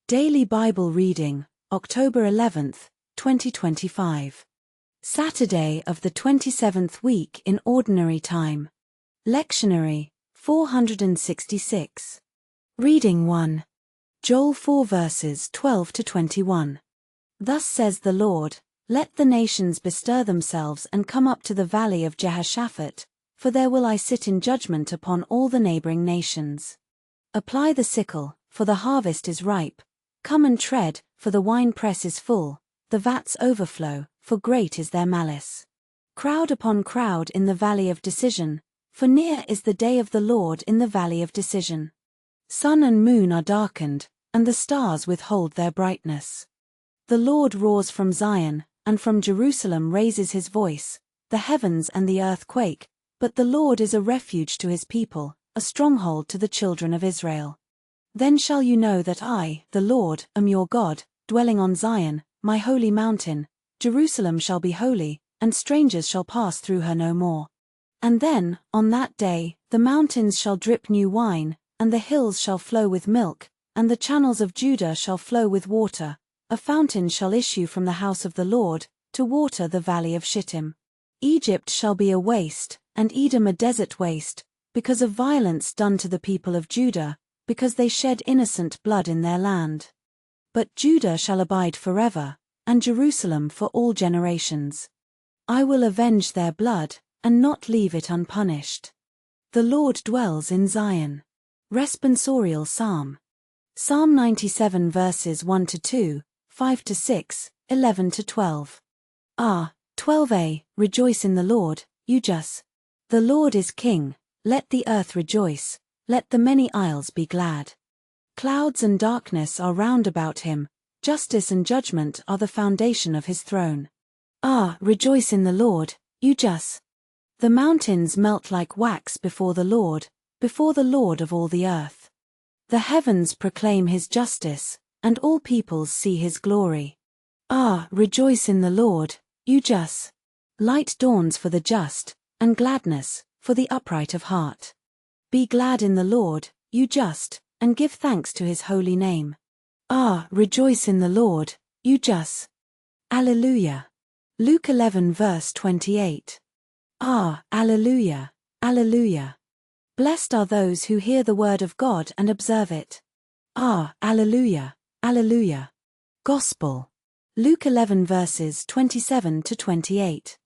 Daily Bible Reading, October 11th, 2025. Saturday of the 27th week in Ordinary Time. Lectionary, 466. Reading 1. Joel 4 verses 12 to 21. Thus says the Lord, let the nations bestir themselves and come up to the valley of Jehoshaphat, for there will I sit in judgment upon all the neighboring nations. Apply the sickle, for the harvest is ripe. Come and tread, for the winepress is full, the vats overflow, for great is their malice. Crowd upon crowd in the valley of decision, for near is the day of the Lord in the valley of decision. Sun and moon are darkened, and the stars withhold their brightness. The Lord roars from Zion, and from Jerusalem raises his voice, the heavens and the earth quake, but the Lord is a refuge to his people, a stronghold to the children of Israel. Then shall you know that I, the Lord, am your God, dwelling on Zion, my holy mountain. Jerusalem shall be holy, and strangers shall pass through her no more. And then, on that day, the mountains shall drip new wine, and the hills shall flow with milk, and the channels of Judah shall flow with water. A fountain shall issue from the house of the Lord, to water the valley of Shittim. Egypt shall be a waste, and Edom a desert waste, because of violence done to the people of Judah, because they shed innocent blood in their land. But Judah shall abide forever, and Jerusalem for all generations. I will avenge their blood, and not leave it unpunished. The Lord dwells in Zion. Responsorial Psalm. Psalm 97 verses 1 to 2, 5 to 6, 11 to 12. 12a, Rejoice in the Lord, you just. The Lord is King, let the earth rejoice. Let the many isles be glad. Clouds and darkness are round about him, justice and judgment are the foundation of his throne. Rejoice in the Lord, you just. The mountains melt like wax before the Lord of all the earth. The heavens proclaim his justice, and all peoples see his glory. Rejoice in the Lord, you just. Light dawns for the just, and gladness, for the upright of heart. Be glad in the Lord, you just, and give thanks to his holy name. Rejoice in the Lord, you just. Alleluia. Luke 11 verse 28. Alleluia, alleluia. Blessed are those who hear the word of God and observe it. Alleluia, alleluia. Gospel. Luke 11 verses 27 to 28.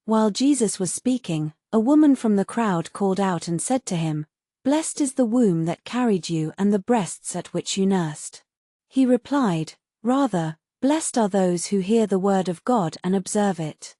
While Jesus was speaking, a woman from the crowd called out and said to him, Blessed is the womb that carried you and the breasts at which you nursed. He replied, Rather, blessed are those who hear the word of God and observe it.